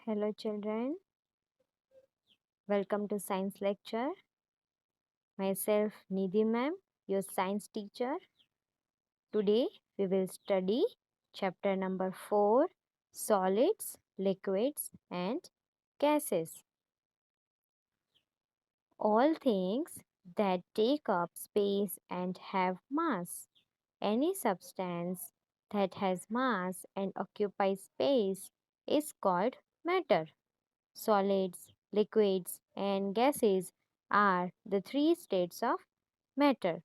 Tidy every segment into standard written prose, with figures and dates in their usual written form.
Hello children, welcome to science lecture. Myself Nidhi ma'am, your science teacher. Today we will study chapter number 4, solids, liquids and gases. All things that take up space and have mass. Any substance that has mass and occupies space is called matter. Solids, liquids and gases are the three states of matter.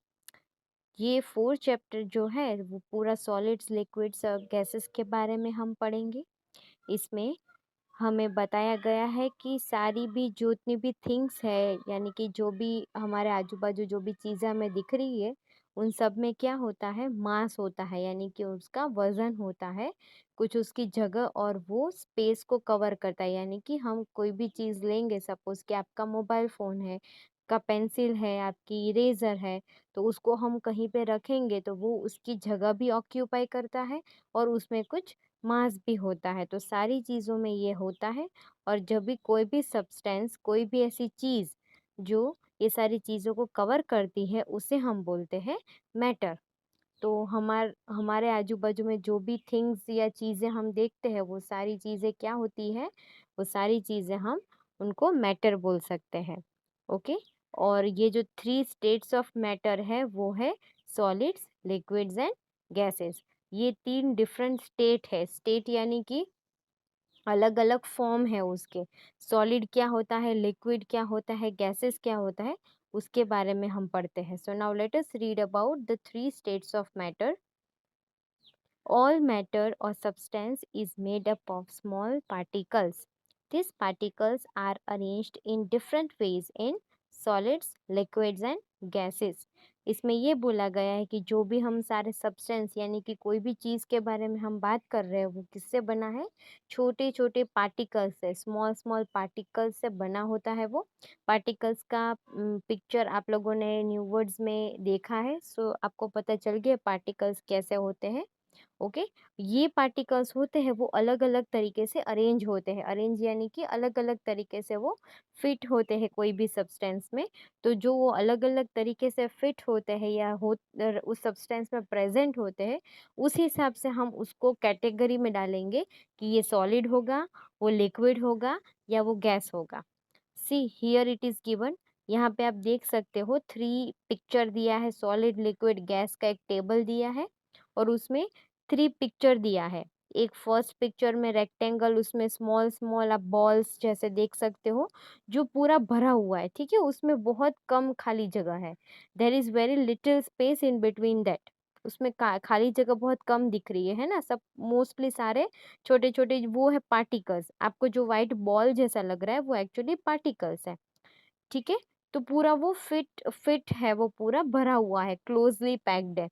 ये 4 chapter जो है वो पूरा solids liquids और gases के बारे में हम पढ़ेंगे। इसमें हमें बताया गया है कि सारी भी जितनी भी थिंग्स है यानी कि जो भी हमारे आजू बाजू जो भी चीज़ें हमें दिख रही है उन सब में क्या होता है, मास होता है यानी कि उसका वजन होता है कुछ उसकी जगह और वो स्पेस को कवर करता है। यानी कि हम कोई भी चीज़ लेंगे, सपोज कि आपका मोबाइल फ़ोन है, का पेंसिल है, आपकी इरेज़र है, तो उसको हम कहीं पे रखेंगे तो वो उसकी जगह भी ऑक्यूपाई करता है और उसमें कुछ मास भी होता है। तो सारी चीज़ों में ये होता है। और जब भी कोई भी सब्सटेंस, कोई भी ऐसी चीज़ जो ये सारी चीज़ों को कवर करती है उसे हम बोलते हैं मैटर। तो हमारे आजू बाजू में जो भी थिंग्स या चीज़ें हम देखते हैं वो सारी चीज़ें क्या होती है, वो सारी चीज़ें हम उनको मैटर बोल सकते हैं। ओके। और ये जो 3 स्टेट्स ऑफ मैटर है वो है सॉलिड्स, लिक्विड्स एंड गैसेस। ये 3 डिफरेंट स्टेट है। स्टेट यानी कि अलग अलग फॉर्म है उसके। सॉलिड क्या होता है, लिक्विड क्या होता है, गैसेस क्या होता है, उसके बारे में हम पढ़ते हैं। So now let us read about the 3 states of matter. All matter or substance is made up of small particles. These particles are arranged in different ways in solids, liquids and gases. इसमें ये बोला गया है कि जो भी हम सारे सब्सटेंस यानी कि कोई भी चीज़ के बारे में हम बात कर रहे हैं वो किससे बना है, छोटे छोटे पार्टिकल्स से, स्मॉल स्मॉल पार्टिकल्स से बना होता है। वो पार्टिकल्स का पिक्चर आप लोगों ने न्यू वर्ड्स में देखा है। सो आपको पता चल गया पार्टिकल्स कैसे होते हैं। ओके। ये पार्टिकल्स होते हैं वो अलग अलग तरीके से अरेंज होते हैं। अरेंज यानी कि अलग अलग तरीके से वो फिट होते हैं कोई भी सब्सटेंस में। तो जो वो अलग अलग तरीके से फिट होते हैं या उस सब्सटेंस में प्रेजेंट होते हैं, उस हिसाब से हम उसको कैटेगरी में डालेंगे कि ये सॉलिड होगा, वो लिक्विड होगा या वो गैस होगा। See here it is given. यहाँ पे आप देख सकते हो 3 पिक्चर दिया है, सॉलिड, लिक्विड, गैस का एक टेबल दिया है और उसमें 3 पिक्चर दिया है। एक फर्स्ट पिक्चर में रेक्टेंगल, उसमें स्मॉल स्मॉल आप बॉल्स जैसे देख सकते हो जो पूरा भरा हुआ है। ठीक है, उसमें बहुत कम खाली जगह है। There is very little space in between that. उसमें खाली जगह बहुत कम दिख रही है ना, सब मोस्टली सारे छोटे छोटे वो है पार्टिकल्स। आपको जो व्हाइट बॉल जैसा लग रहा है वो एक्चुअली पार्टिकल्स है। ठीक है। तो पूरा वो फिट फिट है, वो पूरा भरा हुआ है, क्लोजली पैक्ड है।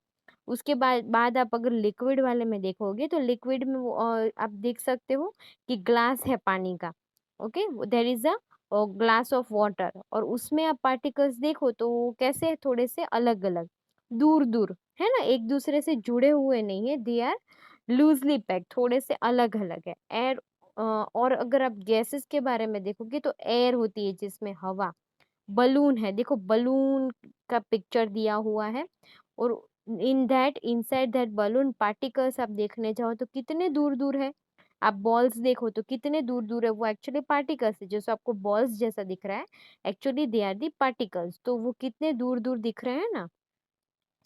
उसके बाद आप अगर लिक्विड वाले में देखोगे तो लिक्विड में आप देख सकते हो कि ग्लास है पानी का। Okay, there is a glass of water और उसमें आप पार्टिकल्स देखो तो वो कैसे है, थोड़े से अलग अलग, दूर दूर है ना, एक दूसरे से जुड़े हुए नहीं है। दे आर लूजली पैक्ड, थोड़े से अलग अलग है। एयर और अगर आप गैसेस के बारे में देखोगे तो एयर होती है जिसमें हवा, बलून है, देखो बलून का पिक्चर दिया हुआ है और in that inside that balloon particles आप देखने जाओ तो कितने दूर दूर है। आप बॉल्स देखो तो कितने दूर दूर है, वो एक्चुअली पार्टिकल्स है। जैसे आपको बॉल्स जैसा दिख रहा है, actually they are the particles, तो वो कितने दूर दूर दिख रहे हैं ना।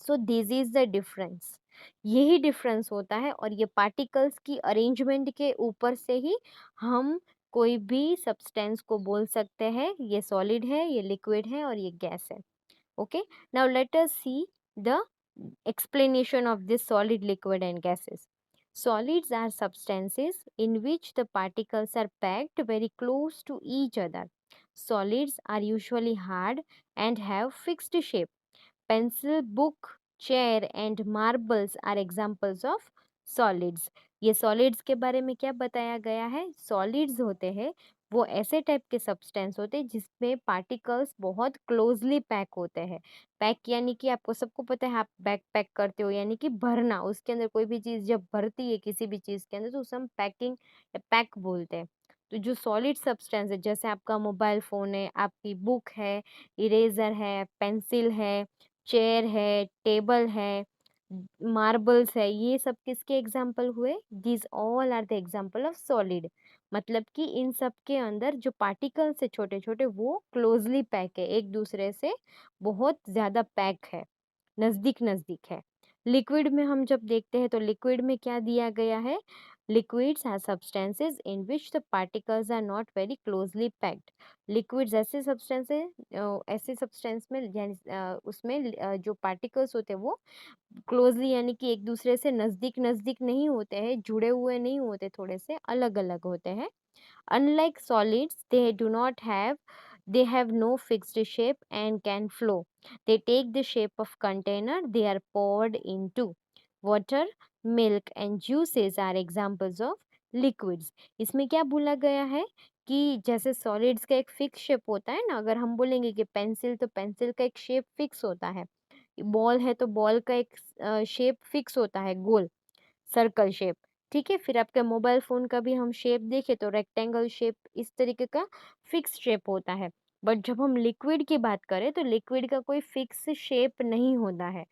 So this is the difference. यही डिफरेंस होता है और ये पार्टिकल्स की अरेंजमेंट के ऊपर से ही हम कोई भी सब्सटेंस को बोल सकते हैं ये सॉलिड है, ये लिक्विड है और ये गैस है। Okay, now let us see the explanation of this solid, liquid, and gases. Solids are substances in which the particles are packed very close to each other. Solids are usually hard and have fixed shape. Pencil, book, chair and marbles are examples of solids. ये solids के बारे में क्या बताया गया है, solids होते हैं वो ऐसे टाइप के सब्सटेंस होते हैं जिसमें पार्टिकल्स बहुत क्लोजली पैक होते हैं। पैक यानी कि आपको सबको पता है, आप बैग पैक करते हो यानी कि भरना, उसके अंदर कोई भी चीज़ जब भरती है किसी भी चीज़ के अंदर तो उसे हम पैकिंग या पैक बोलते हैं। तो जो सॉलिड सब्सटेंस है, जैसे आपका मोबाइल फ़ोन है, आपकी बुक है, इरेज़र है, पेंसिल है, चेयर है, टेबल है, मार्बल्स है, ये सब किसके एग्ज़ाम्पल हुए? These all are the example of solid. मतलब कि इन सब के अंदर जो पार्टिकल्स है छोटे-छोटे, वो क्लोज़ली पैक है, एक-दूसरे से बहुत ज़्यादा पैक है, नज़दीक-नज़दीक है। लिक्विड में हम जब देखते हैं तो लिक्विड में क्या दिया गया है? Liquids are substances in which the particles are not very closely packed. Liquids ऐसे substance है, ऐसे substance में यानी उसमें जो particles होते हैं वो क्लोजली यानी कि एक दूसरे से नजदीक नजदीक नहीं होते हैं, जुड़े हुए नहीं होते, थोड़े से अलग अलग होते हैं। Unlike solids, they have no fixed shape and can flow. They take the shape of container they are poured into. Water, milk and juices are examples of liquids. इसमें क्या बोला गया है कि जैसे सॉलिड्स का एक फिक्स शेप होता है ना, अगर हम बोलेंगे कि पेंसिल, तो पेंसिल का एक शेप फिक्स होता है। बॉल है तो बॉल का एक शेप फिक्स होता है, गोल सर्कल शेप। ठीक है, फिर आपके मोबाइल फ़ोन का भी हम शेप देखें तो रेक्टेंगल शेप, इस तरीके का फिक्स शेप होता है। बट जब हम लिक्विड की बात करें तो लिक्विड का कोई फिक्स शेप नहीं होता है।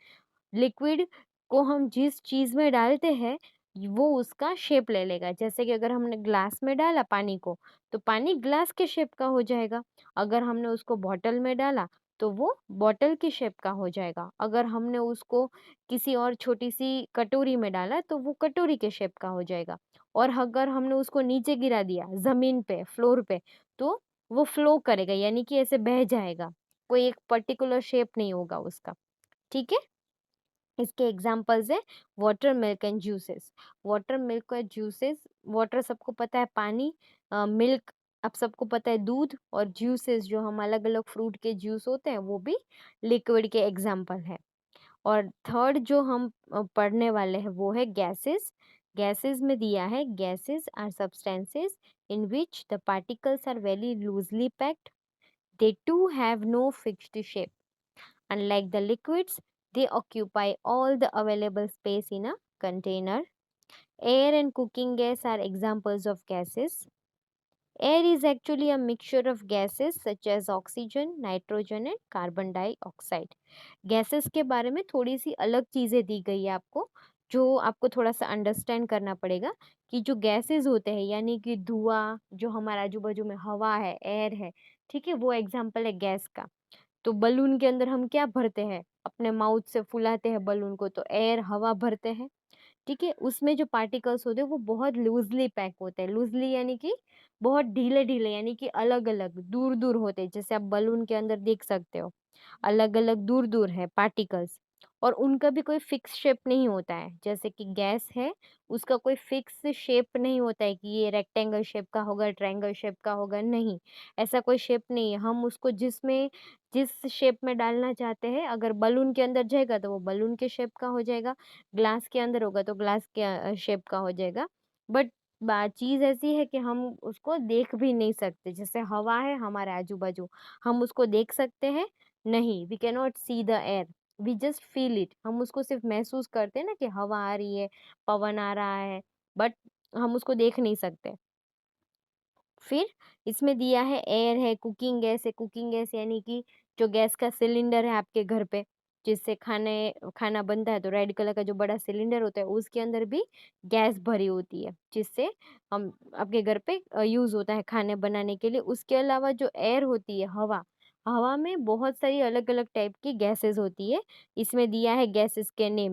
लिक्विड को हम जिस चीज़ में डालते हैं, वो उसका शेप ले लेगा। जैसे कि अगर हमने ग्लास में डाला पानी को, तो पानी ग्लास के शेप का हो जाएगा। अगर हमने उसको बॉटल में डाला, तो वो बॉटल की शेप का हो जाएगा। अगर हमने उसको किसी और छोटी-सी कटोरी में डाला, तो वो कटोरी के शेप का हो जाएगा। और अगर हमने उसको नीचे गिरा दिया, ज़मीन पे, फ्लोर पे, तो वो फ्लो करेगा, यानी कि ऐसे बह जाएगा। कोई एक पर्टिकुलर शेप नहीं होगा उसका। ठीक है? इसके एग्जांपल्स है water, milk and juices. Water, milk और जूसेस, वाटर सबको पता है पानी, मिल्क आप सबको पता है दूध, और जूसेस जो हम अलग अलग फ्रूट के जूस होते हैं वो भी लिक्विड के एग्जांपल है। और थर्ड जो हम पढ़ने वाले हैं वो है गैसेस। गैसेस में दिया है gases are substances in which the particles are very loosely packed, they to have no fixed shape. Unlike the liquids, they occupy all the available space in a container. Air and cooking gas are examples of gases. Air is actually a mixture of gases such as oxygen, nitrogen and carbon dioxide. Gases के बारे में थोड़ी सी अलग चीज़ें दी गई है आपको, जो आपको थोड़ा सा अंडरस्टैंड करना पड़ेगा कि जो गैसेस होते हैं यानी कि धुआं, जो हमारे आजू बाजू में हवा है, एयर है, ठीक है, वो एग्जाम्पल है गैस का। तो बलून के अंदर हम क्या भरते हैं? अपने माउथ से फुलाते हैं बलून को, तो एयर, हवा भरते हैं। ठीक है? उसमें जो पार्टिकल्स होते हैं वो बहुत लूज़ली पैक होते हैं। लूज़ली यानी कि बहुत ढीले-ढीले, यानी कि अलग-अलग, दूर-दूर होते हैं। जैसे आप बलून के अंदर देख सकते हो, अलग-अलग, दूर-दूर है पार्टिकल्स, और उनका भी कोई फिक्स शेप नहीं होता है। जैसे कि गैस है, उसका कोई फिक्स शेप नहीं होता है कि ये रेक्टेंगल शेप का होगा, ट्रायंगल शेप का होगा, नहीं। ऐसा कोई शेप नहीं है। हम उसको जिस शेप में डालना चाहते हैं, अगर बलून के अंदर जाएगा तो वो बलून के शेप का हो जाएगा, ग्लास के अंदर होगा तो ग्लास के शेप का हो जाएगा। बट चीज़ ऐसी है कि हम उसको देख भी नहीं सकते। जैसे हवा है हमारे आजू-बाजू, हम उसको देख सकते हैं? नहीं, we can not see the air, we just feel it. हम उसको सिर्फ महसूस करते हैं ना कि हवा आ रही है, पवन आ रहा है, बट हम उसको देख नहीं सकते। फिर इसमें दिया है एयर है, कुकिंग गैस है। कुकिंग गैस यानी कि जो गैस का सिलेंडर है आपके घर पे, जिससे खाना बनता है, तो रेड कलर का जो बड़ा सिलेंडर होता है उसके अंदर भी गैस भरी होती है, जिससे हम आपके घर पे यूज़ होता है खाने बनाने के लिए। उसके अलावा जो एयर होती है, हवा, हवा में बहुत सारी अलग-अलग टाइप की गैसेज़ होती है। इसमें दिया है गैसेज़ के नेम,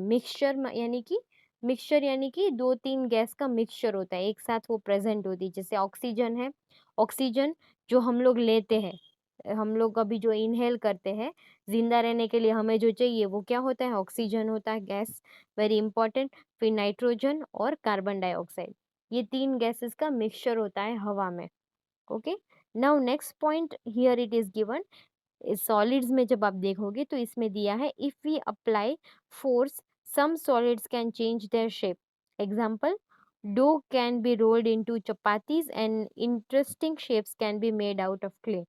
मिक्सचर यानी कि 2-3 गैस का मिक्सचर होता है, एक साथ वो प्रेज़ेंट होती है। जैसे ऑक्सीजन है, ऑक्सीजन जो हम लोग लेते हैं, हम लोग अभी जो इन्हेल करते हैं, ज़िंदा रहने के लिए हमें जो चाहिए वो क्या होता है? ऑक्सीजन होता है, गैस, वेरी इंपॉर्टेंट। फिर नाइट्रोजन और कार्बन डाइऑक्साइड, ये 3 गैसेस का मिक्सचर होता है हवा में। Okay, now next point here it is given, solids में जब आप देखोगे तो इसमें दिया है if we apply force some solids can change their shape. Example, dough can be rolled into chapatis and interesting shapes can be made out of clay.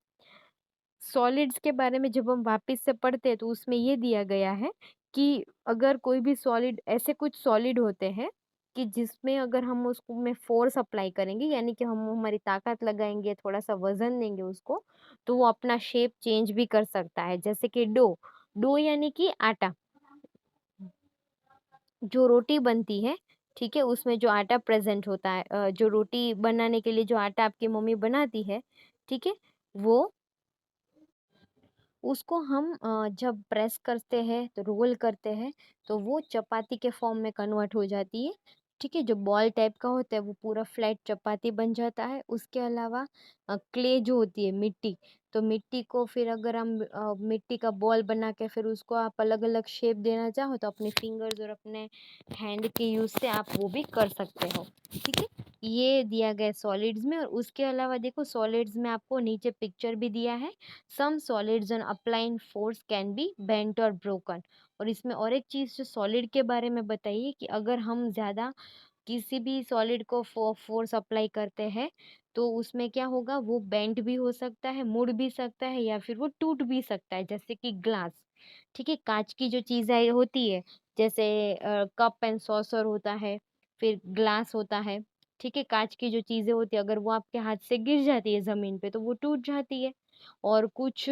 Solids के बारे में जब हम वापस से पढ़ते हैं तो उसमें ये दिया गया है कि अगर कोई भी सॉलिड, ऐसे कुछ सॉलिड होते हैं कि जिसमें अगर हम उसको में फोर्स अप्लाई करेंगे, यानी कि हम हमारी ताकत लगाएंगे, थोड़ा सा वजन देंगे उसको, तो वो अपना शेप चेंज भी कर सकता है। जैसे कि डो, डो यानी कि आटा, जो रोटी बनती है, ठीक है, उसमें जो आटा प्रेजेंट होता है, जो रोटी बनाने के लिए जो आटा आपकी मम्मी बनाती है, ठीक है, वो उसको हम जब प्रेस करते हैं तो रोल करते हैं, तो वो चपाती के फॉर्म में कन्वर्ट हो जाती है। ठीक है, जो बॉल टाइप का होता है वो पूरा फ्लैट चपाती बन जाता है। उसके अलावा क्ले जो होती है, मिट्टी, तो मिट्टी को फिर अगर हम मिट्टी का बॉल बना के फिर उसको आप अलग अलग शेप देना चाहो तो अपने फिंगर्स और अपने हैंड के यूज से आप वो भी कर सकते हो। ठीक है, ये दिया गया सॉलिड्स में। और उसके अलावा देखो, सॉलिड्स में आपको नीचे पिक्चर भी दिया है। Some solids on applying force can be bent और ब्रोकन। और इसमें और एक चीज जो सॉलिड के बारे में बताइए कि अगर हम ज्यादा किसी भी सॉलिड को फोर्स अप्लाई करते हैं तो उसमें क्या होगा, वो बेंट भी हो सकता है, मुड़ भी सकता है, या फिर वो टूट भी सकता है। जैसे कि ग्लास, ठीक है, कांच की जो चीजें होती है, जैसे कप एंड सॉसर होता है, फिर ग्लास होता है, ठीक है, कांच की जो चीजें होती है, अगर वो आपके हाथ से गिर जाती है जमीन पे तो वो टूट जाती है। और कुछ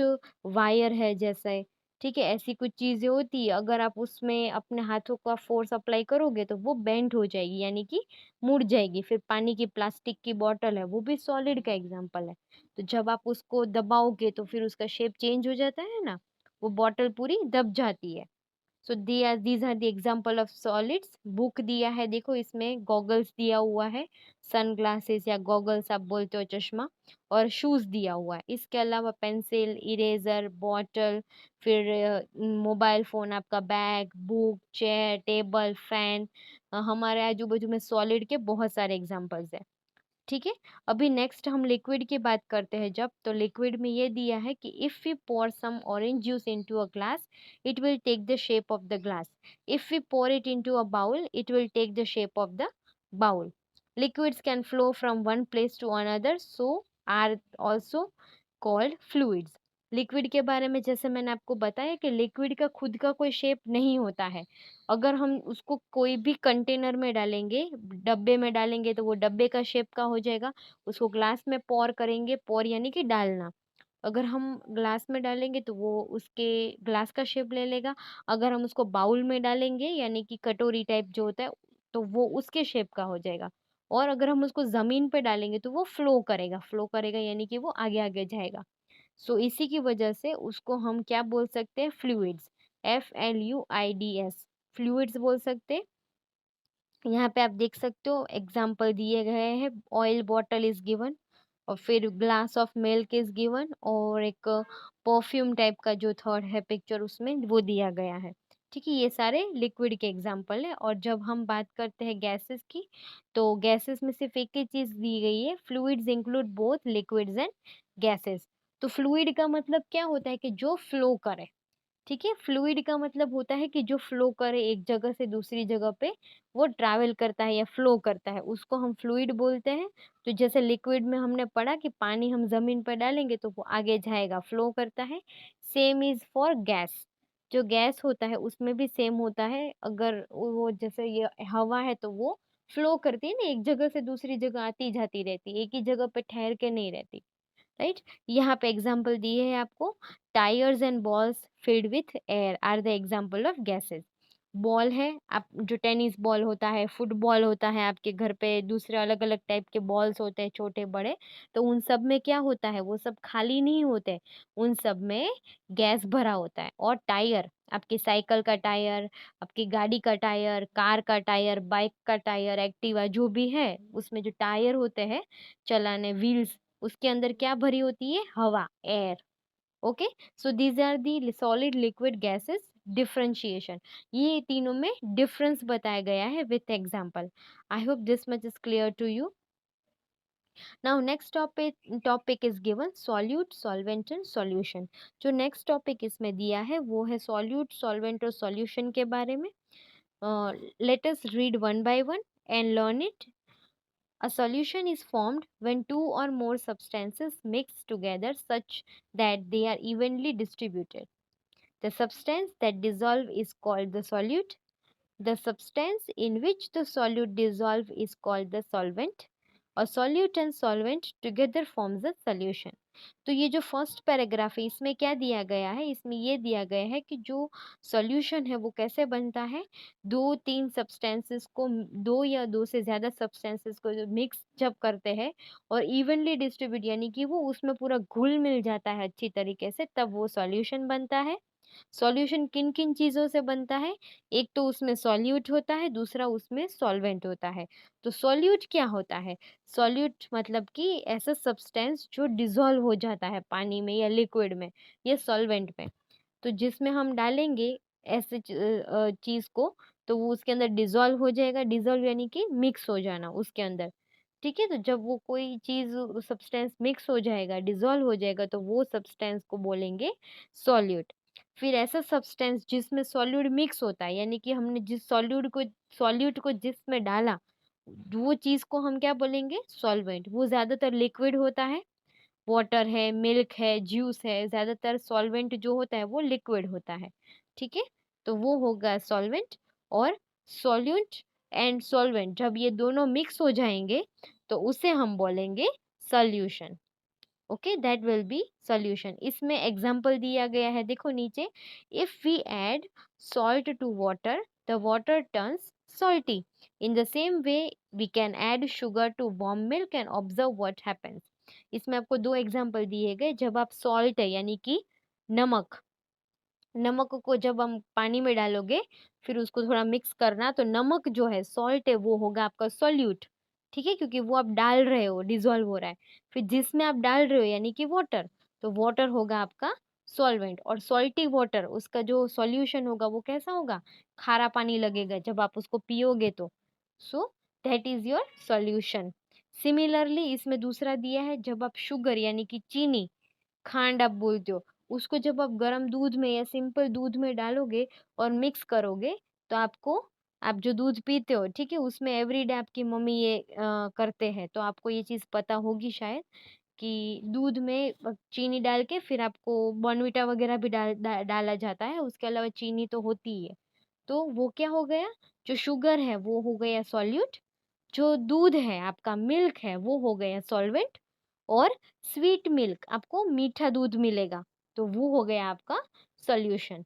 वायर है जैसे, ठीक है, ऐसी कुछ चीजें होती है, अगर आप उसमें अपने हाथों का फोर्स अप्लाई करोगे तो वो बेंड हो जाएगी, यानी कि मुड़ जाएगी। फिर पानी की प्लास्टिक की बोतल है, वो भी सॉलिड का एग्जांपल है। तो जब आप उसको दबाओगे तो फिर उसका शेप चेंज हो जाता है ना, वो बोतल पूरी दब जाती है। So these are the example of solids. Book दिया है, देखो इसमें गॉगल्स दिया हुआ है, सन ग्लासेस या गॉगल्स आप बोलते हो, चश्मा, और शूज दिया हुआ है। इसके अलावा पेंसिल, इरेजर, बॉटल, फिर मोबाइल फोन, आपका bag, book, chair, table, fan, हमारे आजू बाजू में सॉलिड के बहुत सारे एग्जाम्पल्स हैं। ठीक है, अभी नेक्स्ट हम लिक्विड की बात करते हैं। जब तो लिक्विड में ये दिया है कि if we pour some orange juice into a glass it will take the shape of the glass, if we pour it into a bowl it will take the shape of the bowl. Liquids can flow from one place to another, so are also called fluids. Liquid के बारे में जैसे मैंने आपको बताया कि liquid का खुद का कोई शेप नहीं होता है। अगर हम उसको कोई भी कंटेनर में डालेंगे, डब्बे में डालेंगे, तो वो डब्बे का शेप का हो जाएगा। उसको ग्लास में पोर करेंगे, पोर यानी कि डालना, अगर हम ग्लास में डालेंगे तो वो उसके ग्लास का शेप ले लेगा। अगर हम उसको बाउल में डालेंगे, यानी कि कटोरी टाइप जो होता है, तो वो उसके शेप का हो जाएगा। और अगर हम उसको जमीन पे डालेंगे तो वो फ्लो करेगा, फ्लो करेगा यानी कि वो आगे आगे जाएगा। सो इसी की वजह से उसको हम क्या बोल सकते हैं, फ्लूइड्स, FLUIDS, फ्लूइड्स बोल सकते हैं। यहाँ पे आप देख सकते हो एग्जाम्पल दिए गए हैं, ऑयल बॉटल इज गिवन, और फिर glass of milk is given, और एक परफ्यूम टाइप का जो थर्ड है पिक्चर उसमें वो दिया गया है। ठीक है, ये सारे लिक्विड के एग्जाम्पल है। और जब हम बात करते हैं गैसेस की, तो गैसेस में सिर्फ एक ही चीज दी गई है, fluids include both liquids and gases. तो फ्लूइड का मतलब क्या होता है कि जो फ्लो करे। ठीक है, फ्लूइड का मतलब होता है कि जो फ्लो करे एक जगह से दूसरी जगह पे, वो ट्रैवल करता है या फ्लो करता है, उसको हम फ्लूइड बोलते हैं। तो जैसे लिक्विड में हमने पढ़ा कि पानी हम जमीन पर डालेंगे तो वो आगे जाएगा, फ्लो करता है। सेम इज फॉर गैस, जो गैस होता है उसमें भी सेम होता है। अगर वो जैसे ये हवा है तो वो फ्लो करती है ना, एक जगह से दूसरी जगह आती जाती रहती है, एक ही जगह पे ठहर के नहीं रहती। राइट, यहाँ पे एग्जाम्पल दिए है आपको, tyres and balls filled with air are the example of gases. Ball है, आप जो टेनिस बॉल होता है, फुटबॉल होता है, आपके घर पे दूसरे अलग अलग टाइप के बॉल्स होते हैं, छोटे बड़े, तो उन सब में क्या होता है, वो सब खाली नहीं होते, उन सब में गैस भरा होता है। और टायर, आपकी साइकिल का टायर, आपकी गाड़ी का टायर, कार का टायर, बाइक का टायर, एक्टिवा जो भी है, उसमें जो टायर होते हैं चलाने, व्हील्स, उसके अंदर क्या भरी होती है, हवा, air. Okay, so these are the solid liquid gases differentiation. ये तीनों में डिफरेंस बताया गया है with example. I hope this much is clear to you. Now next topic is given solute, solvent and solution. जो नेक्स्ट टॉपिक इसमें दिया है वो है सॉल्यूट, सॉल्वेंट और सॉल्यूशन के बारे में। Let us read one by one and learn it. A solution is formed when two or more substances mix together such that they are evenly distributed. The substance that dissolve is called the solute. The substance in which the solute dissolve is called the solvent. A solute and solvent together forms a solution. तो ये जो first paragraph है इसमें क्या दिया गया है, इसमें ये दिया गया है कि जो सॉल्यूशन है वो कैसे बनता है। दो तीन सब्सटेंसेस को, दो या दो से ज़्यादा सब्सटेंसेस को जो मिक्स जब करते हैं और इवनली डिस्ट्रीब्यूट यानी कि वो उसमें पूरा घुल मिल जाता है अच्छी तरीके से, तब वो सॉल्यूशन बनता है। सॉल्यूशन किन किन चीज़ों से बनता है, एक तो उसमें सॉल्यूट होता है, दूसरा उसमें सॉल्वेंट होता है। तो सॉल्यूट क्या होता है, सॉल्यूट मतलब कि ऐसा सब्सटेंस जो डिसॉल्व हो जाता है पानी में या लिक्विड में या सॉल्वेंट में। तो जिसमें हम डालेंगे ऐसे चीज़ को, तो वो उसके अंदर डिसॉल्व हो जाएगा। डिसॉल्व यानी कि मिक्स हो जाना उसके अंदर। ठीक है, तो जब वो कोई चीज़ सब्सटेंस मिक्स हो जाएगा, डिसॉल्व हो जाएगा, तो वो सब्सटेंस को बोलेंगे सॉल्यूट। फिर ऐसा सब्सटेंस जिसमें सॉल्यूट मिक्स होता है, यानी कि हमने जिस सॉल्यूट को जिसमें डाला, वो चीज़ को हम क्या बोलेंगे, सॉल्वेंट। वो ज़्यादातर लिक्विड होता है, वाटर है, मिल्क है, जूस है, ज़्यादातर सॉल्वेंट जो होता है वो लिक्विड होता है। ठीक है, तो वो होगा सॉल्वेंट। और सॉल्यूट एंड सॉल्वेंट जब ये दोनों मिक्स हो जाएंगे तो उसे हम बोलेंगे solution. Okay, that will be solution. इसमें एग्जांपल दिया गया है, देखो नीचे। If we add salt to water, the water turns salty. In the same way we can add sugar to warm milk and observe what happens. इसमें आपको दो example दिए गए। जब आप सॉल्ट है यानी कि नमक, नमक को जब हम पानी में डालोगे, फिर उसको थोड़ा मिक्स करना, तो नमक जो है, सॉल्ट है, वो होगा आपका सॉल्यूट। ठीक है, क्योंकि वो आप डाल रहे हो, डिसॉल्व हो रहा है। फिर जिसमें आप डाल रहे हो यानी कि वाटर, तो वाटर होगा आपका सॉल्वेंट। और सॉल्टी वाटर, उसका जो सॉल्यूशन होगा वो कैसा होगा, खारा पानी लगेगा जब आप उसको पियोगे तो। सो that is your solution. Similarly इसमें दूसरा दिया है, जब आप शुगर यानी कि चीनी, खांड आप बोलते हो, उसको जब आप गर्म दूध में या सिंपल दूध में डालोगे और मिक्स करोगे, तो आपको, आप जो दूध पीते हो, ठीक है, उसमें एवरीडे आपकी मम्मी ये करते हैं, तो आपको ये चीज़ पता होगी शायद, कि दूध में चीनी डाल के फिर आपको बॉर्नविटा वगैरह भी डाला जाता है, उसके अलावा चीनी तो होती ही है। तो वो क्या हो गया, जो शुगर है वो हो गया सॉल्यूट, जो दूध है आपका, मिल्क है, वो हो गया सॉल्वेंट। और स्वीट मिल्क, आपको मीठा दूध मिलेगा, तो वो हो गया आपका solution.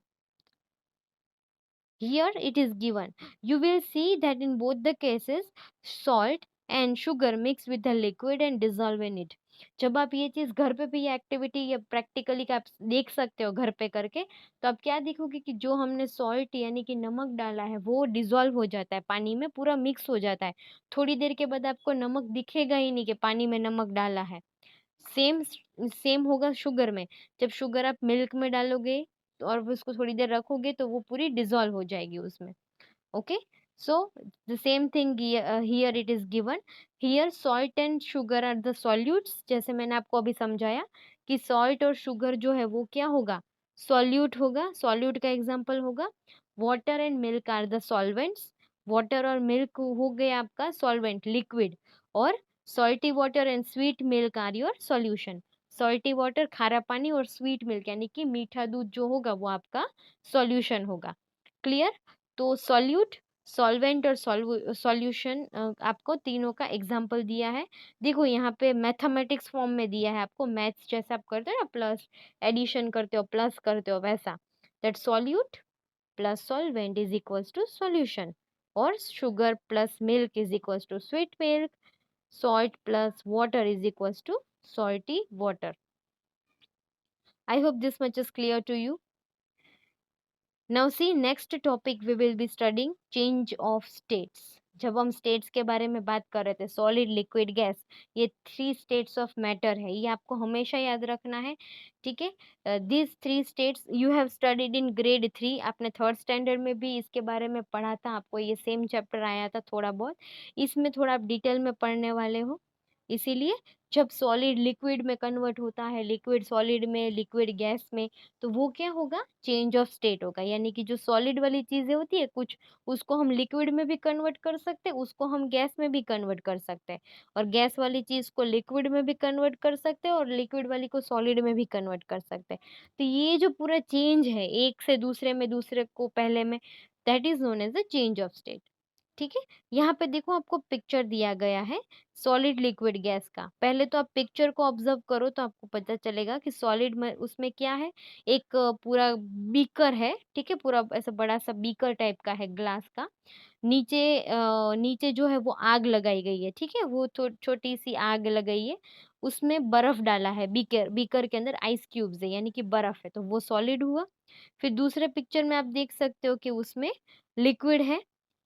Here it is given. You will see that in both the cases, salt and sugar mix with the liquid and dissolve in it. जब आप ये चीज़ घर पे भी ये एक्टिविटी या प्रैक्टिकली का आप देख सकते हो घर पे करके, तो आप क्या देखोगे कि जो हमने सॉल्ट यानी कि नमक डाला है वो डिसॉल्व हो जाता है पानी में, पूरा मिक्स हो जाता है। थोड़ी देर के बाद आपको नमक दिखेगा ही नहीं कि पानी में नमक डाला है। सेम सेम होगा शुगर में। जब शुगर आप मिल्क में डालोगे और उसको थोड़ी देर रखोगे, तो वो पूरी डिसॉल्व हो जाएगी उसमें। Okay, so the same thing here it is given. Here salt and sugar are the solutes. जैसे मैंने आपको अभी समझाया कि सॉल्ट और शुगर जो है वो क्या होगा, सॉल्यूट होगा। सॉल्यूट का एग्जांपल होगा water and milk are the solvents. Water और मिल्क हो गया आपका सॉल्वेंट, लिक्विड। और salty water and sweet milk are your solution. Salty water खारा पानी और स्वीट मिल्क यानी कि मीठा दूध जो होगा वो आपका सॉल्यूशन होगा। क्लियर। तो सॉल्यूट, सॉल्वेंट और सॉल्यूशन आपको तीनों का एग्जाम्पल दिया है। देखो यहाँ पे मैथमेटिक्स फॉर्म में दिया है आपको, मैथ्स जैसे आप करते हो ना, प्लस एडिशन करते हो, प्लस करते हो, वैसा। That solute plus solvent is equals to solution. और sugar plus milk is equals to sweet milk. Salt plus water is equals to salty water. I hope this much is clear to you. Now see, next topic we will be studying change of states. जब हम states के बारे में बात कर रहे थे, solid, liquid, gas, ये थ्री स्टेट्स ऑफ मैटर है, ये आपको हमेशा याद रखना है। ठीक है, this three states you have studied in grade 3। आपने थर्ड स्टैंडर्ड में भी इसके बारे में पढ़ा था, आपको ये सेम चैप्टर आया था थोड़ा बहुत। इसमें थोड़ा आप डिटेल में पढ़ने वाले हो। इसीलिए जब सॉलिड लिक्विड में कन्वर्ट होता है, लिक्विड सॉलिड में, लिक्विड गैस में, तो वो क्या होगा, चेंज ऑफ स्टेट होगा। यानी कि जो सॉलिड वाली चीजें होती है कुछ, उसको हम लिक्विड में भी कन्वर्ट कर सकते हैं, उसको हम गैस में भी कन्वर्ट कर सकते हैं। और गैस वाली चीज को लिक्विड में भी कन्वर्ट कर सकते हैं, और लिक्विड वाली को सॉलिड में भी कन्वर्ट कर सकते हैं। तो ये जो पूरा चेंज है एक से दूसरे में, दूसरे को पहले में, that is known as the change of state. ठीक है, यहाँ पे देखो आपको पिक्चर दिया गया है सॉलिड लिक्विड गैस का। पहले तो आप पिक्चर को ऑब्जर्व करो तो आपको पता चलेगा कि सॉलिड में उसमें क्या है। एक पूरा बीकर है, ठीक है, पूरा ऐसा बड़ा सा बीकर टाइप का है ग्लास का। नीचे नीचे जो है वो आग लगाई गई है, ठीक है, वो छोटी सी आग लगाई है। उसमें बर्फ डाला है, बीकर बीकर के अंदर आइस क्यूब्स है यानी कि बर्फ है, तो वो सॉलिड हुआ। फिर दूसरे पिक्चर में आप देख सकते हो कि उसमें लिक्विड है,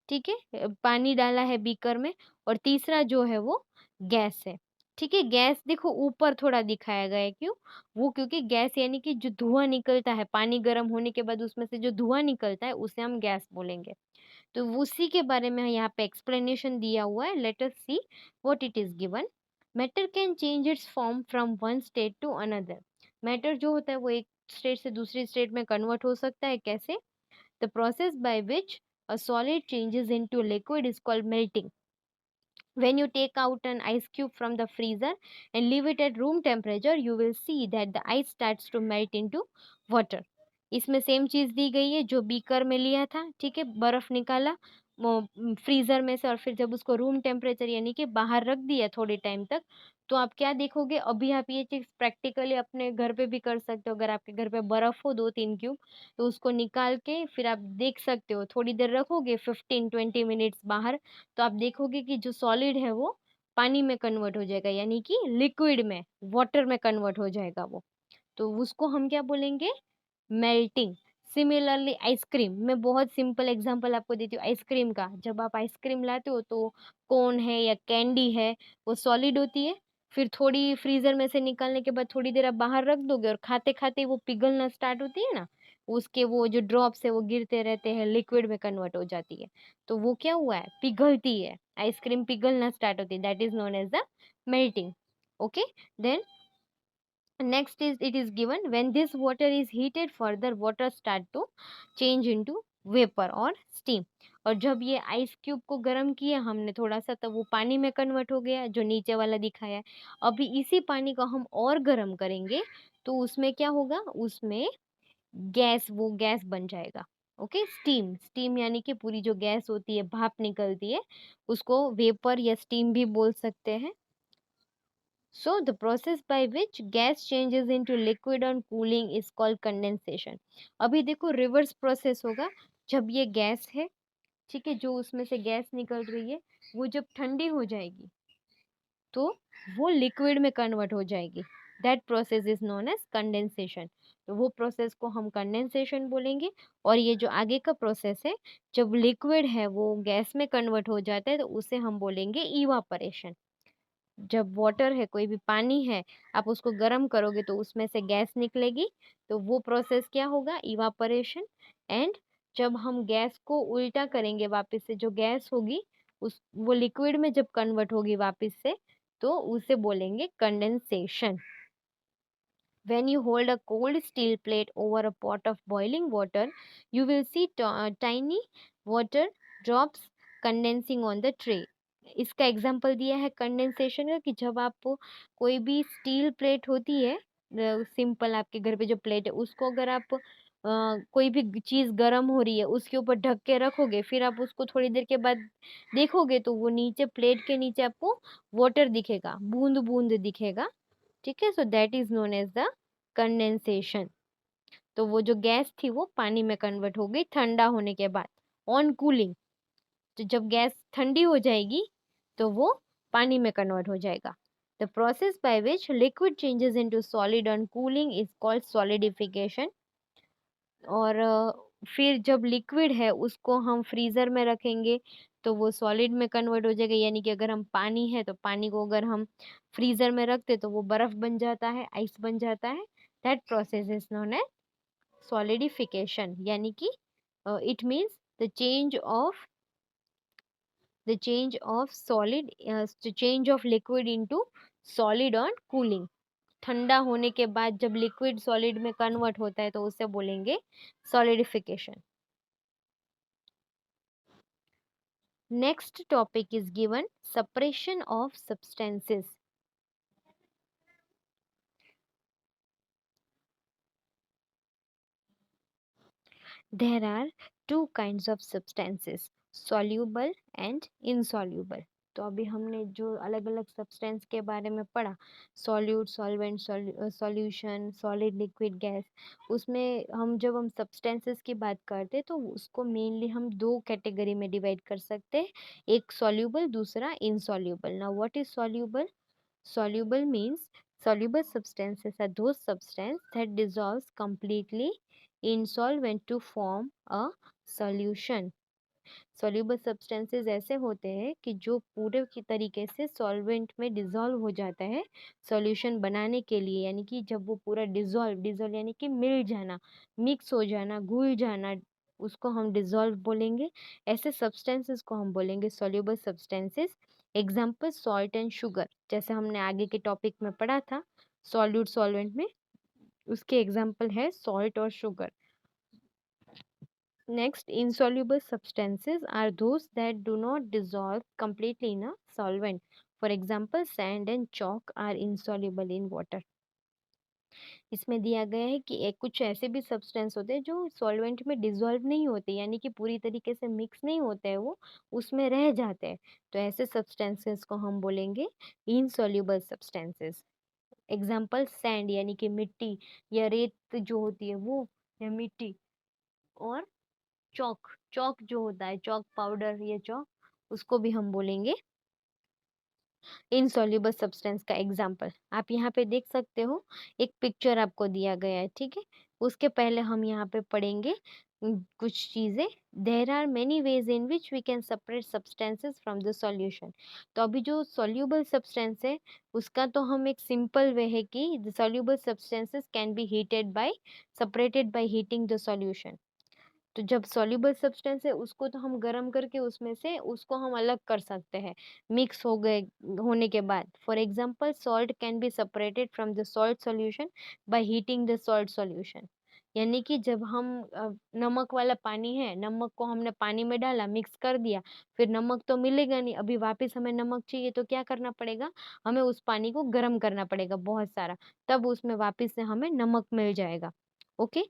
ठीक है, पानी डाला है बीकर में। और तीसरा जो है वो गैस है। ठीक है, गैस देखो ऊपर थोड़ा दिखाया गया है, क्यों? वो क्योंकि गैस यानी कि जो धुआं निकलता है पानी गर्म होने के बाद, उसमें से जो धुआं निकलता है उसे हम गैस बोलेंगे। तो उसी के बारे में यहाँ पे एक्सप्लेनेशन दिया हुआ है। Let us see what it is given. Matter can change its form from one state to another. Matter जो होता है वो एक स्टेट से दूसरी स्टेट में कन्वर्ट हो सकता है। कैसे? The process by which a solid changes into liquid is called melting. When you take out an ice cube from the freezer and leave it at room temperature, you will see that the ice starts to melt into water. इसमें same चीज दी गई है जो beaker में लिया था, ठीक है, बर्फ निकाला फ्रीजर में से, और फिर जब उसको रूम टेम्परेचर यानी कि बाहर रख दिया थोड़े टाइम तक, तो आप क्या देखोगे? अभी आप ये चीज प्रैक्टिकली अपने घर पे भी कर सकते हो। अगर आपके घर पे बर्फ हो 2-3 क्यूब, तो उसको निकाल के फिर आप देख सकते हो, थोड़ी देर रखोगे 15-20 मिनट्स बाहर, तो आप देखोगे कि जो सॉलिड है वो पानी में कन्वर्ट हो जाएगा, यानी कि लिक्विड में, वाटर में कन्वर्ट हो जाएगा वो। तो उसको हम क्या बोलेंगे? मेल्टिंग। सिमिलरली आइसक्रीम, मैं बहुत सिंपल एग्जांपल आपको देती हूँ आइसक्रीम का। जब आप आइसक्रीम लाते हो तो कोन है या कैंडी है, वो सॉलिड होती है। फिर थोड़ी फ्रीजर में से निकालने के बाद थोड़ी देर आप बाहर रख दोगे, और खाते खाते वो पिघलना स्टार्ट होती है ना, उसके वो जो ड्रॉप्स है वो गिरते रहते हैं, लिक्विड में कन्वर्ट हो जाती है। तो वो क्या हुआ है? पिघलती है, आइसक्रीम पिघलना स्टार्ट होती है, that is known as the melting. Okay, then next is it is given when this water is heated further, water start to change into vapor or steam. और जब ये आइस क्यूब को गर्म किया हमने थोड़ा सा, तब वो पानी में कन्वर्ट हो गया, जो नीचे वाला दिखाया है। अभी इसी पानी को हम और गर्म करेंगे, तो उसमें क्या होगा? उसमें गैस, वो गैस बन जाएगा। ओके, स्टीम, स्टीम यानी कि पूरी जो गैस होती है, भाप निकलती है, उसको वेपर या स्टीम भी बोल सकते हैं। So the process by which gas changes into liquid on cooling is called condensation. अभी देखो रिवर्स प्रोसेस होगा। जब ये गैस है, ठीक है, जो उसमें से गैस निकल रही है, वो जब ठंडी हो जाएगी तो वो लिक्विड में कन्वर्ट हो जाएगी। That process is known as condensation. तो वो प्रोसेस को हम कंडेंसेशन बोलेंगे। और ये जो आगे का प्रोसेस है, जब लिक्विड है वो गैस में कन्वर्ट हो जाता है, तो उसे हम बोलेंगे इवापरेशन। जब वाटर है, कोई भी पानी है, आप उसको गर्म करोगे तो उसमें से गैस निकलेगी, तो वो प्रोसेस क्या होगा? इवापोरेशन। एंड जब हम गैस को उल्टा करेंगे, वापस से जो गैस होगी उस वो लिक्विड में जब कन्वर्ट होगी वापस से, तो उसे बोलेंगे condensation. When you hold a cold steel plate over a pot of boiling water, you will see tiny water drops condensing on the tray. इसका एग्जाम्पल दिया है कंडेंसेशन का, कि जब आप कोई भी स्टील प्लेट होती है, सिंपल आपके घर पे जो प्लेट है, उसको अगर आप कोई भी चीज गर्म हो रही है उसके ऊपर ढक के रखोगे, फिर आप उसको थोड़ी देर के बाद देखोगे, तो वो नीचे प्लेट के नीचे आपको वाटर दिखेगा, बूंद बूंद दिखेगा। ठीक है, so that is known as the condensation. तो वो जो गैस थी वो पानी में कन्वर्ट हो गई ठंडा होने के बाद, ऑन कूलिंग। तो जब गैस ठंडी हो जाएगी तो वो पानी में कन्वर्ट हो जाएगा। The process by which liquid changes into solid on cooling is called solidification. और फिर जब लिक्विड है उसको हम फ्रीजर में रखेंगे, तो वो सॉलिड में कन्वर्ट हो जाएगा। यानी कि अगर हम पानी है, तो पानी को अगर हम फ्रीजर में रखते तो वो बर्फ बन जाता है, आइस बन जाता है। That process is known as solidification. यानी कि it means the change of solid, change of liquid into solid on cooling. ठंडा होने के बाद जब लिक्विड सॉलिड में कन्वर्ट होता है, तो उसे बोलेंगे solidification. Next topic is given separation of substances. There are two kinds of substances, soluble and insoluble. तो अभी हमने जो अलग अलग सब्सटेंस के बारे में पढ़ा, solute, solvent, solution, solid, liquid, gas, उसमें हम जब हम सब्सटेंसेस की बात करते हैं तो उसको मेनली हम दो कैटेगरी में डिवाइड कर सकते हैं, एक सॉल्यूबल, दूसरा insoluble. Now what is soluble? Soluble means soluble substances are those substances that dissolves completely in solvent to form a solution. Soluble substances ऐसे होते हैं कि जो पूरे की तरीके से सॉल्वेंट में डिजॉल्व हो जाता है सॉल्यूशन बनाने के लिए, यानी कि जब वो पूरा डिजॉल्व डिजॉल्व यानी कि मिल जाना, मिक्स हो जाना, घुल जाना, उसको हम डिजॉल्व बोलेंगे. ऐसे सब्सटेंसेस को हम बोलेंगे soluble substances. Example salt and sugar, जैसे हमने आगे के टॉपिक में पढ़ा था सॉल्यूट सॉल्वेंट में, उसके एग्जाम्पल है सॉल्ट और sugar. Next, insoluble substances are those that do not dissolve completely in a solvent. For example, sand and chalk are insoluble in water. इसमें दिया गया है कि एक कुछ ऐसे भी सब्सटेंस होते हैं जो सॉल्वेंट में डिसॉल्व नहीं होते, यानी कि पूरी तरीके से मिक्स नहीं होते हैं, वो उसमें रह जाते हैं. तो ऐसे सब्सटेंसेस को हम बोलेंगे इनसॉल्युबल सब्सटेंसेस. एग्जाम्पल सैंड यानी कि मिट्टी या रेत जो होती है वो, या मिट्टी. और चौक, चौक जो होता है, चौक पाउडर या चौक, उसको भी हम बोलेंगे इनसॉल्युबल सब्सटेंस का एग्जाम्पल. आप यहाँ पे देख सकते हो, एक पिक्चर आपको दिया गया है, ठीक है. उसके पहले हम यहाँ पे पढ़ेंगे कुछ चीजें. There are many ways in which we can separate substances from the solution. तो अभी जो सॉल्युबल सब्सटेंस है उसका तो हम एक सिंपल वे है कि the soluble substances can B heated bye, separated by heating the solution. तो जब सॉल्युबल सब्सटेंस है उसको तो हम गर्म करके उसमें से उसको हम अलग कर सकते हैं मिक्स हो गए होने के बाद. For example salt can be separated from the salt solution by heating the salt solution. यानी कि जब हम नमक वाला पानी है, नमक को हमने पानी में डाला, मिक्स कर दिया, फिर नमक तो मिलेगा नहीं, अभी वापस हमें नमक चाहिए तो क्या करना पड़ेगा, हमें उस पानी को गर्म करना पड़ेगा बहुत सारा, तब उसमें वापस से हमें नमक मिल जाएगा. Okay.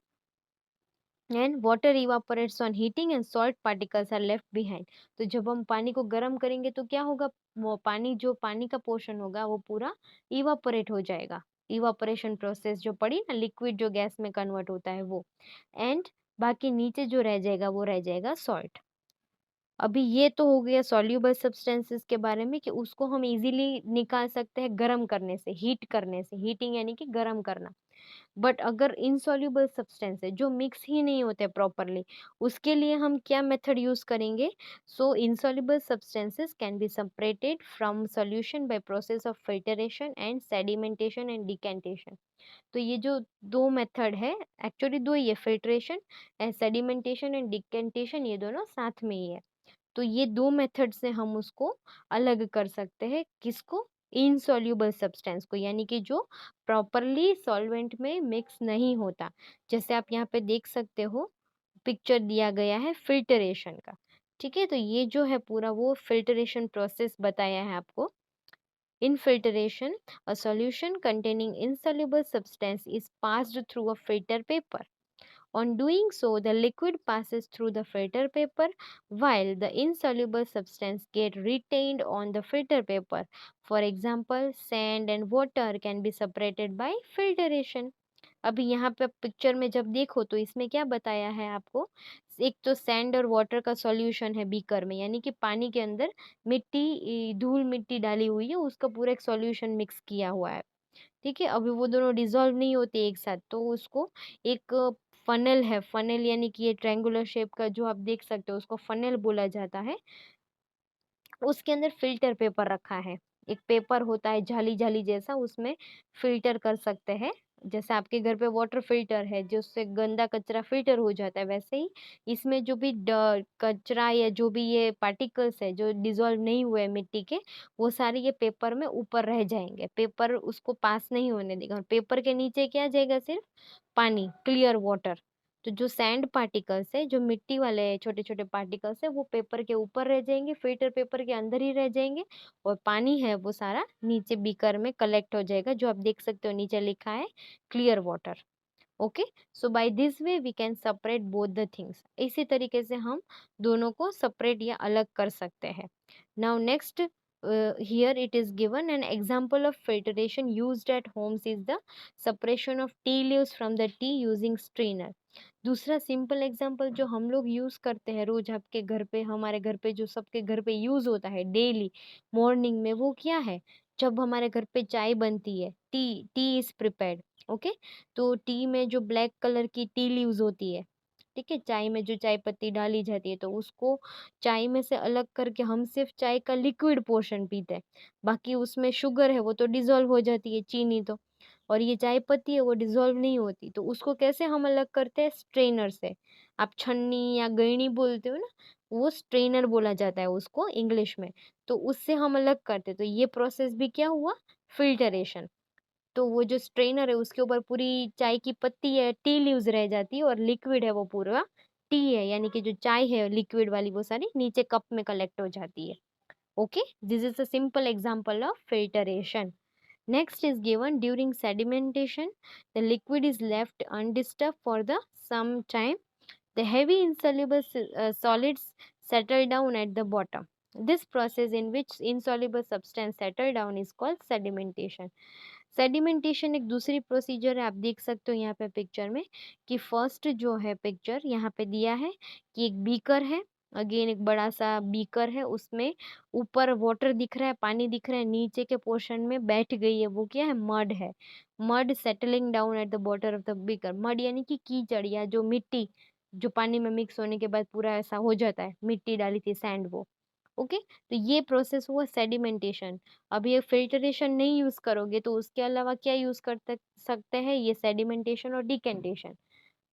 And water evaporates on heating and salt particles are left behind. तो जब हम पानी को गर्म करेंगे तो क्या होगा, वो पानी, जो पानी का पोर्शन होगा वो पूरा इवापोरेट हो जाएगा. इवापोरेशन प्रोसेस जो पड़ी ना, लिक्विड जो गैस में कन्वर्ट होता है वो. एंड बाकी नीचे जो रह जाएगा वो रह जाएगा सॉल्ट. अभी ये तो हो गया सॉल्युबल सब्सटेंसेस के बारे में कि उसको हम इजीली निकाल सकते हैं गर्म करने से, हीट करने से. हीटिंग यानी कि गर्म करना. बट अगर इनसॉल्युबल सब्सटेंस है जो मिक्स ही नहीं होते प्रॉपरली, उसके लिए हम क्या मेथड यूज करेंगे. So insoluble substances can be separated from solution by process of filtration and sedimentation and decantation. तो ये जो दो मेथड है, एक्चुअली दो ही है, filtration and sedimentation and decantation, ये दोनों साथ में ही है. तो ये दो मेथड से हम उसको अलग कर सकते हैं. किसको? इनसॉल्युबल सब्सटेंस को, यानी कि जो प्रॉपरली सॉल्वेंट में मिक्स नहीं होता. जैसे आप यहाँ पे देख सकते हो, पिक्चर दिया गया है फिल्टरेशन का, ठीक है. तो ये जो है पूरा वो फिल्टरेशन प्रोसेस बताया है आपको. In filtration, a solution containing insoluble substance is passed through a filter paper. On doing so, the liquid passes through the filter paper while the insoluble substance get retained on the filter paper. For example, sand and water can be separated by filtration. अभी यहाँ पे picture में जब देखो तो इसमें क्या बताया है आपको, एक तो सैंड और वाटर का सॉल्यूशन है बीकर में, यानी कि पानी के अंदर मिट्टी, धूल मिट्टी डाली हुई है, उसका पूरा एक सॉल्यूशन मिक्स किया हुआ है, ठीक है. अभी वो दोनों डिसॉल्व नहीं होते एक साथ, तो उसको एक फनल है, फनल यानी कि ये ट्रायंगुलर शेप का जो आप देख सकते हो उसको फनल बोला जाता है. उसके अंदर फिल्टर पेपर रखा है. एक पेपर होता है जाली जाली जैसा, उसमें फिल्टर कर सकते हैं. जैसे आपके घर पे वाटर फिल्टर है जिससे गंदा कचरा फिल्टर हो जाता है, वैसे ही इसमें जो भी कचरा या जो भी ये पार्टिकल्स है जो डिसॉल्व नहीं हुए मिट्टी के, वो सारे ये पेपर में ऊपर रह जाएंगे. पेपर उसको पास नहीं होने देगा, और पेपर के नीचे क्या जाएगा, सिर्फ पानी, क्लियर वाटर. तो जो सैंड पार्टिकल्स है, जो मिट्टी वाले छोटे छोटे पार्टिकल्स है, वो पेपर के ऊपर रह जाएंगे, फिल्टर पेपर के अंदर ही रह जाएंगे. और पानी है वो सारा नीचे बीकर में कलेक्ट हो जाएगा, जो आप देख सकते हो नीचे लिखा है clear water. Okay, so by this way we can separate both the things. इसी तरीके से हम दोनों को सेपरेट या अलग कर सकते हैं। Now next, here it is given an example of filtration used at homes is the separation of tea leaves from the tea using strainer। दूसरा सिंपल एग्जांपल जो हम लोग यूज करते हैं रोज आपके घर पे, हमारे घर पे, जो सबके घर पे यूज होता है डेली मॉर्निंग में, वो क्या है? जब हमारे घर पे चाय बनती है, T T is prepared, okay, तो टी में जो ब्लैक कलर की टी लीव्स होती है, ठीक है, चाय में जो चाय पत्ती डाली जाती है, तो उसको चाय में से अलग करके हम सिर्फ चाय का लिक्विड पोर्शन पीते हैं। बाकी उसमें शुगर है वो तो डिजोल्व हो जाती है, चीनी तो, और ये चाय पत्ती है वो डिजोल्व नहीं होती। तो उसको कैसे हम अलग करते हैं? स्ट्रेनर से। आप छन्नी या गैनी बोलते हो ना, वो स्ट्रेनर बोला जाता है उसको इंग्लिश में। तो उससे हम अलग करते हैं। तो ये प्रोसेस भी क्या हुआ? फिल्टरेशन। तो वो जो स्ट्रेनर है उसके ऊपर पूरी चाय की पत्ती है, टी लीव्स रह जाती है, और लिक्विड है वो पूरा टी है, यानी कि जो चाय है लिक्विड वाली वो सारी नीचे कप में कलेक्ट हो जाती है। Okay, this is a simple example of filtration. Next is given during sedimentation, the liquid is left undisturbed for the some time. The heavy insoluble solids settle down at the bottom. This process in which insoluble substance settle down is called sedimentation. Sedimentation एक दूसरी procedure है, आप देख सकते हो यहाँ पे picture में, कि फर्स्ट जो है पिक्चर यहाँ पे दिया है कि एक बीकर है, अगेन एक बड़ा सा बीकर है, उसमें ऊपर वाटर दिख रहा है, पानी दिख रहा है, नीचे के पोर्शन में बैठ गई है, वो क्या है? मड है। Mud settling down at the bottom of the beaker. Mud यानी कि कीचड़ या जो मिट्टी, जो पानी में मिक्स होने के बाद पूरा ऐसा हो जाता है, मिट्टी डाली थी, सैंड, वो। ओके, तो ये प्रोसेस हुआ सेडिमेंटेशन। अब ये फिल्टरेशन नहीं यूज करोगे तो उसके अलावा क्या यूज कर सकते हैं? ये सेडिमेंटेशन और डिकेंटेशन।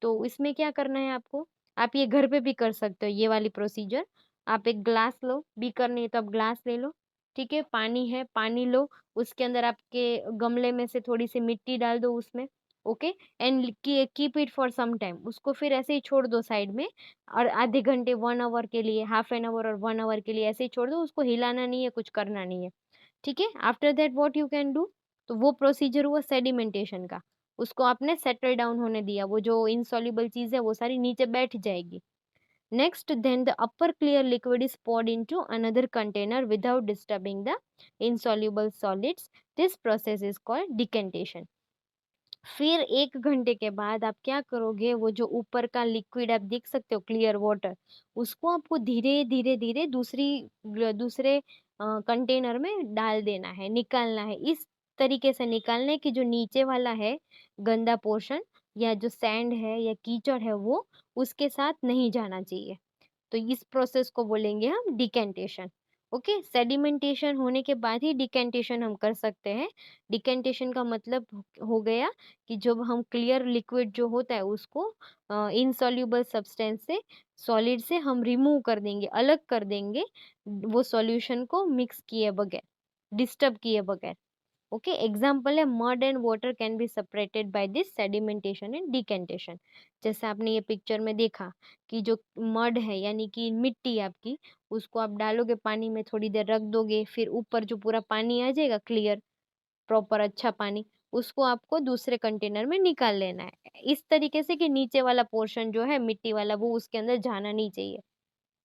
तो इसमें क्या करना है आपको? आप ये घर पे भी कर सकते हो ये वाली प्रोसीजर। आप एक ग्लास लो, बीकर नहीं तो आप ग्लास ले लो, ठीक है, पानी है, पानी लो, उसके अंदर आपके गमले में से थोड़ी सी मिट्टी डाल दो उसमें, okay, and keep it for some time, उसको फिर ऐसे ही छोड़ दो साइड में, और आधे घंटे, 1 आवर के लिए, ½ एन आवर और 1 आवर के लिए ऐसे ही छोड़ दो, उसको हिलाना नहीं है, कुछ करना नहीं है, ठीक है। After that what you can do? तो वो प्रोसीजर हुआ सेडिमेंटेशन का। उसको आपने सेटल डाउन होने दिया, वो जो इनसॉल्युबल चीज है वो सारी नीचे बैठ जाएगी। Next, then the upper clear liquid is poured into another container without disturbing the insoluble solids. This process is called decantation. फिर 1 घंटे के बाद आप क्या करोगे? वो जो ऊपर का लिक्विड आप देख सकते हो, क्लियर वाटर, उसको आपको धीरे धीरे धीरे दूसरे कंटेनर में डाल देना है, निकालना है। इस तरीके से निकालना है कि जो नीचे वाला है गंदा पोर्शन, या जो सैंड है या कीचड़ है, वो उसके साथ नहीं जाना चाहिए। तो इस प्रोसेस को बोलेंगे हम डिकेंटेशन। ओके, सेडिमेंटेशन होने के बाद ही डिकेंटेशन हम कर सकते हैं। डिकेंटेशन का मतलब हो गया कि जब हम क्लियर लिक्विड जो होता है उसको इनसॉल्युबल सब्सटेंस से, सॉलिड से हम रिमूव कर देंगे, अलग कर देंगे, वो सॉल्यूशन को मिक्स किए बगैर, डिस्टर्ब किए बगैर। ओके, एग्जाम्पल है mud and water can be separated by this sedimentation and decantation. जैसे आपने ये पिक्चर में देखा कि जो मड है यानी कि मिट्टी आपकी, उसको आप डालोगे पानी में, थोड़ी देर रख दोगे, फिर ऊपर जो पूरा पानी आ जाएगा क्लियर, प्रॉपर अच्छा पानी, उसको आपको दूसरे कंटेनर में निकाल लेना है, इस तरीके से कि नीचे वाला पोर्शन जो है मिट्टी वाला वो उसके अंदर जाना नहीं चाहिए।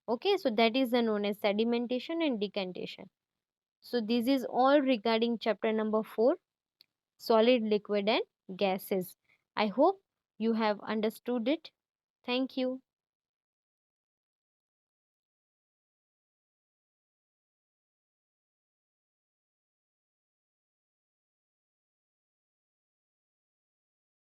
Okay, so that is the known as sedimentation and decantation. So this is all regarding chapter number 4, solid, liquid and gases. I hope you have understood it. Thank you.